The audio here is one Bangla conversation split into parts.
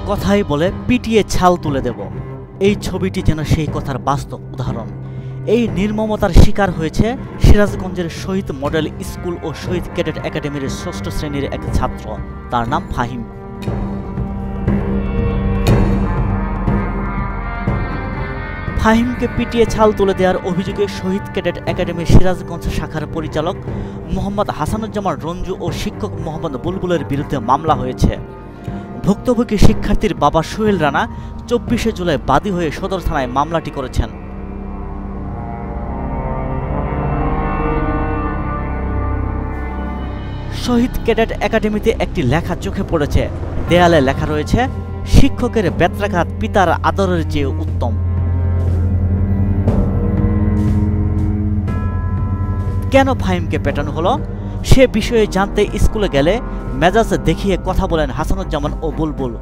কথাই বলে পিটিয়ে ছাল তুলে দেব। এই ছবিটি যেন সেই কথার বাস্তব উদাহরণ। এই নির্মমতার শিকার হয়েছে সিরাজগঞ্জের শহীদ মডেল স্কুল ও শহীদ ক্যাডেট একাডেমির ৬ষ্ঠ শ্রেণীর এক ছাত্র, তার নাম ফাহিম। ফাহিমকে পিটিয়ে ছাল তুলে দেওয়ার অভিযোগে শহীদ ক্যাডেট একাডেমির সিরাজগঞ্জ শাখার পরিচালক মোহাম্মদ হাসানুজ্জামান রঞ্জু ও শিক্ষক মোহাম্মদ বুলবুলের বিরুদ্ধে মামলা হয়েছে। ভুক্তভোগী শিক্ষার্থীর বাবা সোহেল রানা ২৪শে জুলাই বাদী হয়ে সদর থানায় মামলাটি করেছেন। শহীদ ক্যাডেট একাডেমিতে একটি লেখা চোখে পড়েছে। দেয়ালে লেখা রয়েছে, শিক্ষকের বেত্রাঘাত পিতার আদরের চেয়ে উত্তম। কেন ফাহিমকে পেটানো হলো সে বিষয়ে জানতে স্কুলে গেলে মেজাজ দেখিয়ে কথা বলেন হাসানুজ্জামান ও বুলবুল।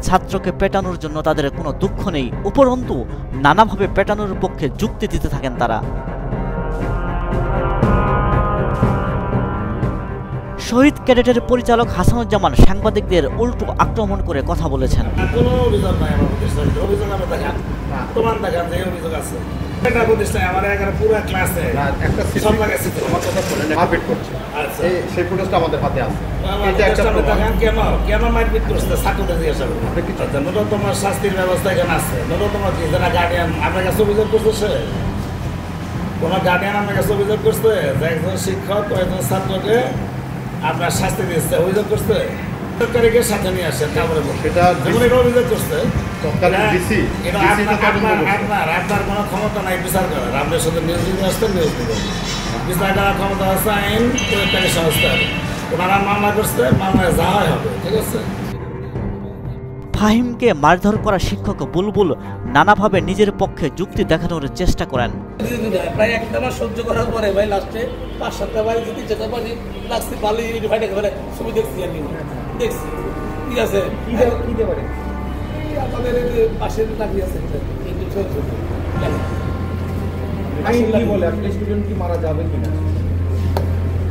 ছাত্রকে পেটানোর জন্য তাদের কোনো দুঃখ নেই, উপরন্তু নানাভাবে পেটানোর পক্ষে যুক্তি দিতে থাকেন তারা। শহীদ ক্যাডেটের পরিচালক হাসানুজ্জামান সাংবাদিকদের উল্টো আক্রমণ করে কথা বলেছেন। তোমার শাস্তির ব্যবস্থা এখানে আছে, তোমার গার্ডিয়ান আপনার কাছে অভিযোগ করতেছে, কোন গার্ডিয়ান আপনার কাছে অভিযোগ করছে যে একজন শিক্ষক ও একজন ছাত্রকে আপনার শাস্তি দিচ্ছে, অভিযোগ করছে, সরকারিকে সাথে নিয়ে আসেন। তারপরে অভিযোগ করছে আপনার কোনো ক্ষমতা নাই বিচার করার, আপনার সাথে নিউজ দিতে আসতেন, নিউজ দিবেন, বিচার করার ক্ষমতা আছে আইন প্রয়োগকারী সংস্থার। ওনারা মামলা করছে, মামলায় যা হয় হবে, ঠিক আছে। ফাহিমকে মারধর করা শিক্ষক বুলবুল নানাভাবে নিজের পক্ষে যুক্তি দেখানোর চেষ্টা করেন। প্রায় একটা মাস সহ্য করার পরে ভাই লাস্টে ৫-৭টা বাড়ি যদি যেতে পারি লাগছে ভালো ইউনিভার্সিটি একেবারে ছবি দেখছি আর কি, দেখছি ঠিক আছে। আমাদের পাশের লাগি আছে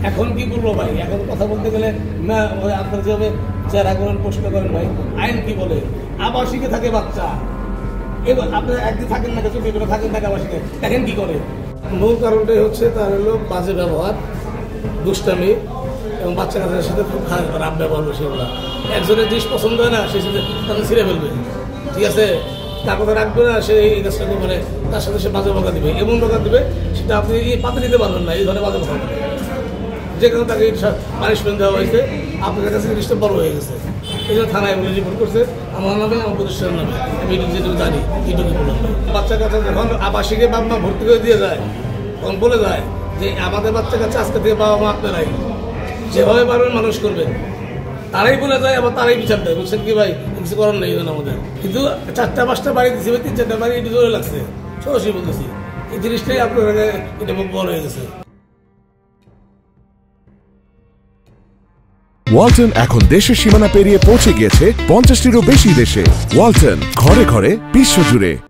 এখন কি বলবো ভাই, এখন কথা বলতে গেলে না আপনার যেভাবে যারা করেন প্রশ্ন করেন ভাই, আইন কি বলে? আবাসিকে থাকে বাচ্চা, এবার আপনারা একদিন থাকেন না, চব্বিশ ঘন্টা থাকেন না আবাসিকে, দেখেন কি করে। মূল কারণটাই হচ্ছে তার হলো বাজে ব্যবহার, দুষ্টামি এবং বাচ্চা কাচ্চাদের সাথে খুব খারাপ ব্যবহার হচ্ছে। সেগুলো একজনের জিনিস পছন্দ হয় না, সেই সাথে তাকে ছিঁড়ে ফেলবে, ঠিক আছে, তার কথা রাখবে না, সে এই কাজটাকে মানে তার সাথে সে বাজে বকা দিবে, এমন বকা দিবে সেটা আপনি পাতে নিতে পারবেন না। এই ধরনের বাজে বকা যে কারণে তাকে পানিশমেন্ট দেওয়া হয়েছে, আপনাদের কাছে জিনিসটা বড় হয়ে গেছে। এই জন্য থানায় বলে রিপোর্ট করছে আমার নামে, আমার প্রতিষ্ঠানের নামে। আমি যেটুকু জানি এইটুকু বললাম। বাচ্চা কাচ্চা যখন আবাসিকে বাবা মা ভর্তি করে দিয়ে যায়, তখন বলে যায় যে আমাদের বাচ্চা কাচ্চা আজকে থেকে বাবা মা আপনারাই যেভাবে পারবেন মানুষ করবেন, তারাই বলে যায়, আবার তারাই বিচার দেয়। বুঝছেন কি ভাই, কিছু করার নেই আমাদের। কিন্তু ৪টা-৫টা বাড়ি দিচ্ছে, ৩-৪টা বাড়ি এটি জোরে লাগছে, সরাসরি বলতেছি। এই জিনিসটাই আপনার এটা বড় হয়ে গেছে। ওয়ালটন এখন দেশের সীমানা পেরিয়ে পৌঁছে গিয়েছে ৫০টিরও বেশি দেশে। ওয়ালটন, ঘরে ঘরে বিশ্বজুড়ে।